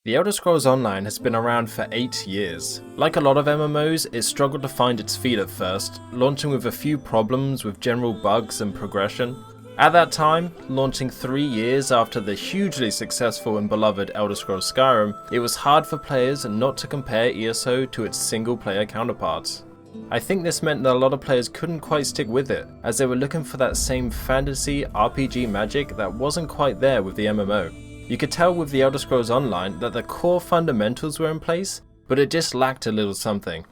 The Elder Scrolls Online has been around for 8 years. Like a lot of MMOs, it struggled to find its feet at first, launching with a few problems with general bugs and progression. At that time, launching 3 years after the hugely successful and beloved Elder Scrolls Skyrim, it was hard for players not to compare ESO to its single-player counterparts. I think this meant that a lot of players couldn't quite stick with it, as they were looking for that same fantasy RPG magic that wasn't quite there with the MMO. You could tell with the Elder Scrolls Online that the core fundamentals were in place, but it just lacked a little something.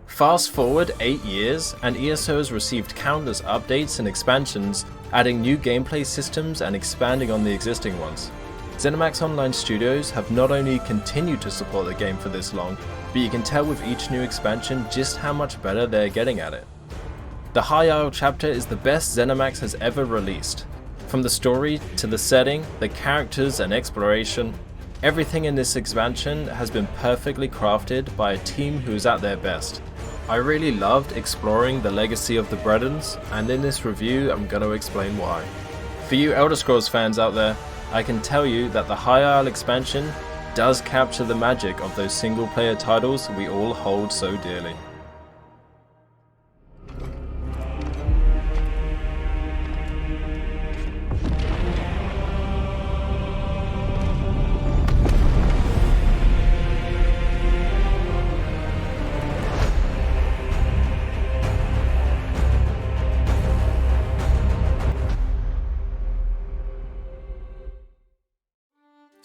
Fast forward 8 years, and ESO has received countless updates and expansions, adding new gameplay systems and expanding on the existing ones. ZeniMax Online Studios have not only continued to support the game for this long, but you can tell with each new expansion just how much better they're getting at it. The High Isle chapter is the best ZeniMax has ever released. From the story to the setting, the characters and exploration, everything in this expansion has been perfectly crafted by a team who is at their best. I really loved exploring the legacy of the Bredons, and in this review I'm going to explain why. For you Elder Scrolls fans out there, I can tell you that the High Isle expansion does capture the magic of those single player titles we all hold so dearly.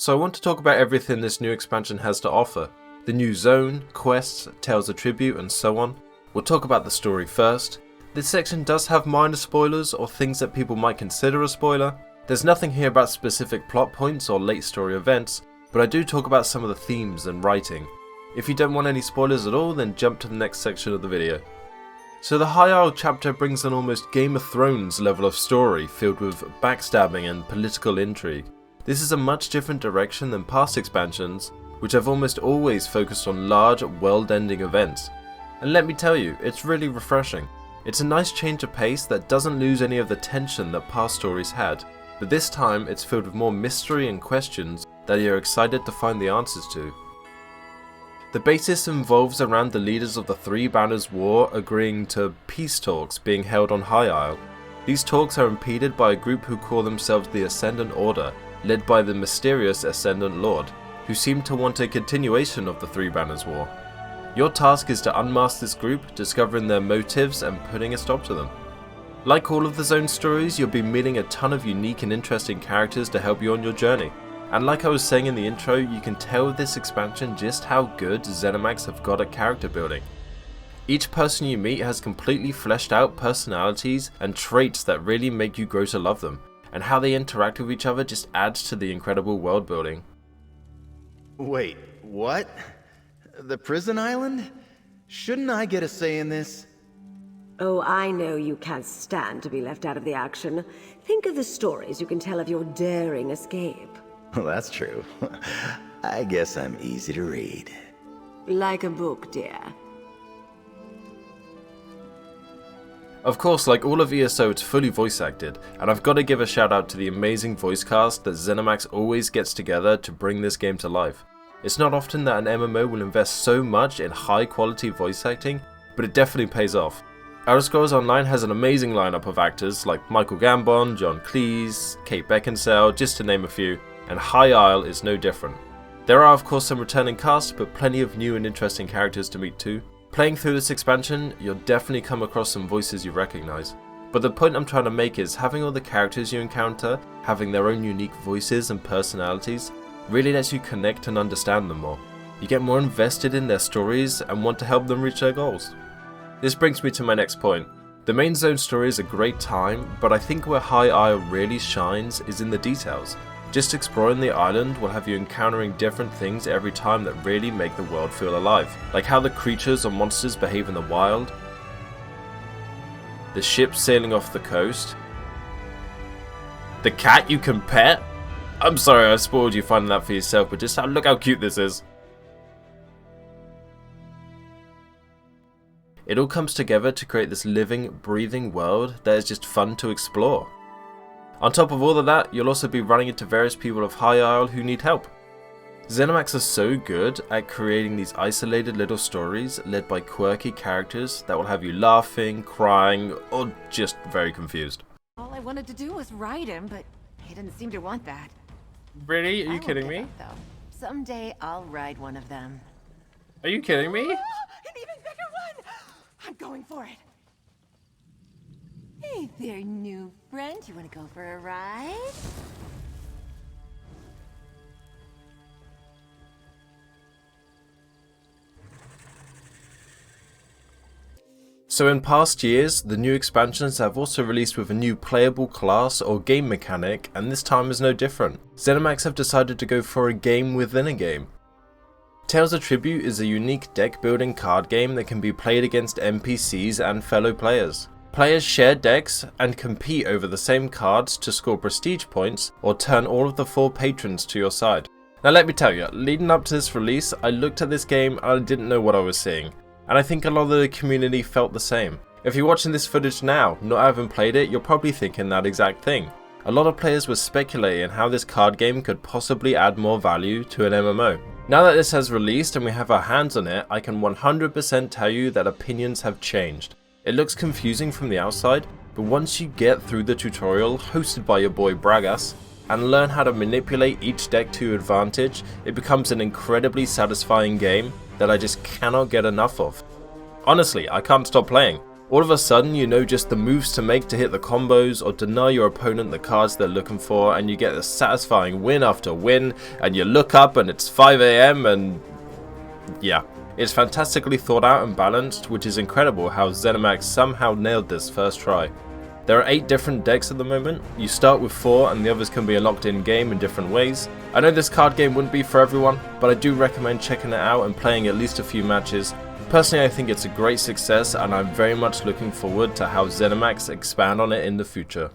So I want to talk about everything this new expansion has to offer. The new zone, quests, Tales of Tribute and so on. We'll talk about the story first. This section does have minor spoilers or things that people might consider a spoiler. There's nothing here about specific plot points or late story events, but I do talk about some of the themes and writing. If you don't want any spoilers at all, then jump to the next section of the video. So the High Isle chapter brings an almost Game of Thrones level of story filled with backstabbing and political intrigue. This is a much different direction than past expansions, which have almost always focused on large, world-ending events. And let me tell you, it's really refreshing. It's a nice change of pace that doesn't lose any of the tension that past stories had, but this time it's filled with more mystery and questions that you're excited to find the answers to. The basis involves around the leaders of the Three Banners War agreeing to peace talks being held on High Isle. These talks are impeded by a group who call themselves the Ascendant Order, led by the mysterious Ascendant Lord, who seem to want a continuation of the Three Banners War. Your task is to unmask this group, discovering their motives and putting a stop to them. Like all of the Zone stories, you'll be meeting a ton of unique and interesting characters to help you on your journey. And like I was saying in the intro, you can tell with this expansion just how good ZeniMax have got at character building. Each person you meet has completely fleshed out personalities and traits that really make you grow to love them, and how they interact with each other just adds to the incredible world building. Wait, what? The prison island? Shouldn't I get a say in this? Oh, I know you can't stand to be left out of the action. Think of the stories you can tell of your daring escape. Well, that's true. I guess I'm easy to read. Like a book, dear. Of course, like all of ESO, it's fully voice acted, and I've got to give a shout out to the amazing voice cast that ZeniMax always gets together to bring this game to life. It's not often that an MMO will invest so much in high quality voice acting, but it definitely pays off. Elder Scrolls Online has an amazing lineup of actors like Michael Gambon, John Cleese, Kate Beckinsale, just to name a few, and High Isle is no different. There are of course some returning cast, but plenty of new and interesting characters to meet too. Playing through this expansion, you'll definitely come across some voices you recognise. But the point I'm trying to make is having all the characters you encounter, having their own unique voices and personalities, really lets you connect and understand them more. You get more invested in their stories and want to help them reach their goals. This brings me to my next point. The main zone story is a great time, but I think where High Isle really shines is in the details. Just exploring the island will have you encountering different things every time that really make the world feel alive, like how the creatures or monsters behave in the wild, the ships sailing off the coast, the cat you can pet, I'm sorry I spoiled you finding that for yourself, but just look how cute this is. It all comes together to create this living, breathing world that is just fun to explore. On top of all of that, you'll also be running into various people of High Isle who need help. ZeniMax are so good at creating these isolated little stories led by quirky characters that will have you laughing, crying, or just very confused. All I wanted to do was ride him, but he didn't seem to want that. Really? Are you I won't kidding give me? up, though. Someday I'll ride one of them. Are you kidding me? An even bigger one! I'm going for it. Hey there, new friend. You want to go for a ride? So in past years, the new expansions have also released with a new playable class or game mechanic, and this time is no different. ZeniMax have decided to go for a game within a game. Tales of Tribute is a unique deck building card game that can be played against NPCs and fellow players. Players share decks and compete over the same cards to score prestige points or turn all of the 4 patrons to your side. Now let me tell you, leading up to this release, I looked at this game and I didn't know what I was seeing. And I think a lot of the community felt the same. If you're watching this footage now, not having played it, you're probably thinking that exact thing. A lot of players were speculating how this card game could possibly add more value to an MMO. Now that this has released and we have our hands on it, I can 100% tell you that opinions have changed. It looks confusing from the outside, but once you get through the tutorial hosted by your boy Bragas, and learn how to manipulate each deck to your advantage, it becomes an incredibly satisfying game that I just cannot get enough of. Honestly, I can't stop playing. All of a sudden you know just the moves to make to hit the combos or deny your opponent the cards they're looking for, and you get a satisfying win after win, and you look up and it's 5 AM and yeah. It's fantastically thought out and balanced, which is incredible how ZeniMax somehow nailed this first try. There are 8 different decks at the moment. You start with 4 and the others can be unlocked in game in different ways. I know this card game wouldn't be for everyone, but I do recommend checking it out and playing at least a few matches. Personally, I think it's a great success and I'm very much looking forward to how ZeniMax expand on it in the future.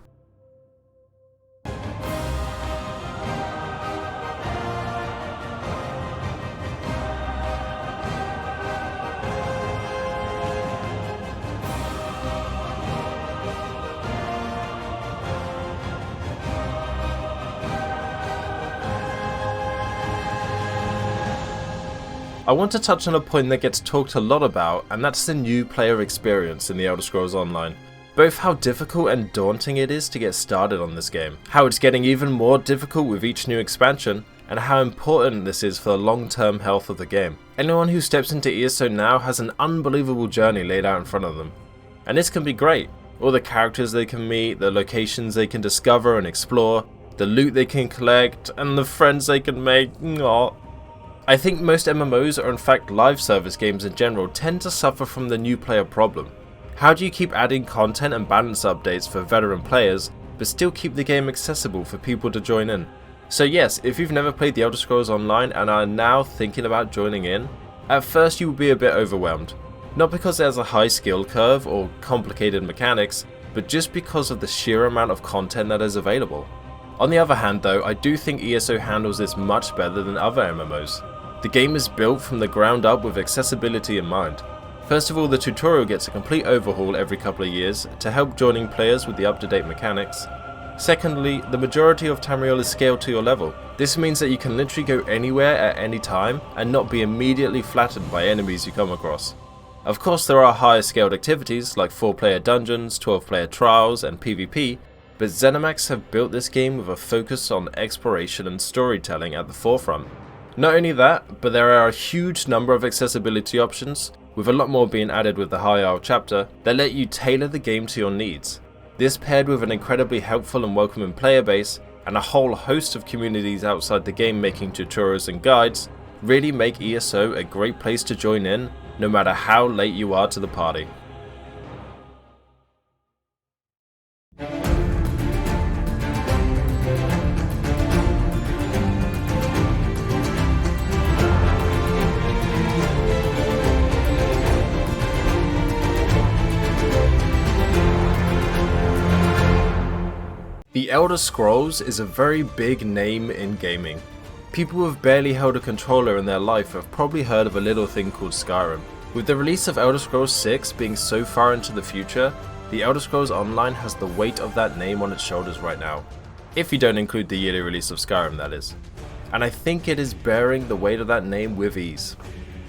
I want to touch on a point that gets talked a lot about, and that's the new player experience in The Elder Scrolls Online. Both how difficult and daunting it is to get started on this game, how it's getting even more difficult with each new expansion, and how important this is for the long-term health of the game. Anyone who steps into ESO now has an unbelievable journey laid out in front of them. And this can be great. All the characters they can meet, the locations they can discover and explore, the loot they can collect, and the friends they can make. Aww. I think most MMOs, or in fact live service games in general, tend to suffer from the new player problem. How do you keep adding content and balance updates for veteran players, but still keep the game accessible for people to join in? So yes, if you've never played The Elder Scrolls Online and are now thinking about joining in, at first you will be a bit overwhelmed. Not because there's a high skill curve or complicated mechanics, but just because of the sheer amount of content that is available. On the other hand though, I do think ESO handles this much better than other MMOs. The game is built from the ground up with accessibility in mind. First of all, the tutorial gets a complete overhaul every couple of years to help joining players with the up-to-date mechanics. Secondly, the majority of Tamriel is scaled to your level. This means that you can literally go anywhere at any time and not be immediately flattened by enemies you come across. Of course, there are higher scaled activities like 4-player dungeons, 12-player trials and PvP, but ZeniMax have built this game with a focus on exploration and storytelling at the forefront. Not only that, but there are a huge number of accessibility options, with a lot more being added with the High Isle chapter, that let you tailor the game to your needs. This paired with an incredibly helpful and welcoming player base, and a whole host of communities outside the game making tutorials and guides, really make ESO a great place to join in, no matter how late you are to the party. The Elder Scrolls is a very big name in gaming. People who have barely held a controller in their life have probably heard of a little thing called Skyrim. With the release of Elder Scrolls 6 being so far into the future, the Elder Scrolls Online has the weight of that name on its shoulders right now. If you don't include the yearly release of Skyrim, that is. And I think it is bearing the weight of that name with ease.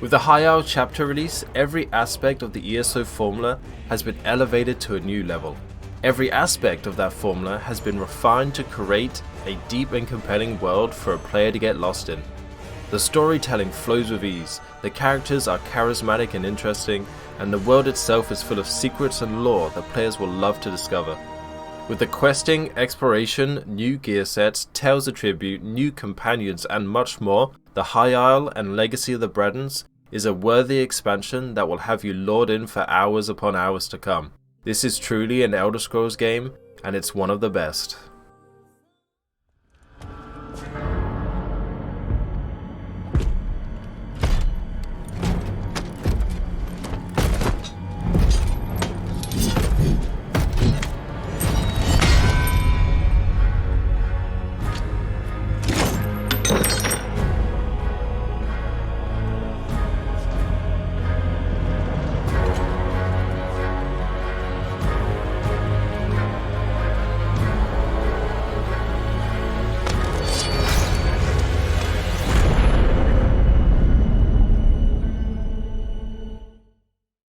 With the High Isle chapter release, every aspect of the ESO formula has been elevated to a new level. Every aspect of that formula has been refined to create a deep and compelling world for a player to get lost in. The storytelling flows with ease, the characters are charismatic and interesting, and the world itself is full of secrets and lore that players will love to discover. With the questing, exploration, new gear sets, Tales of Tribute, new companions and much more, the High Isle and Legacy of the Bredons is a worthy expansion that will have you lured in for hours upon hours to come. This is truly an Elder Scrolls game, and it's one of the best.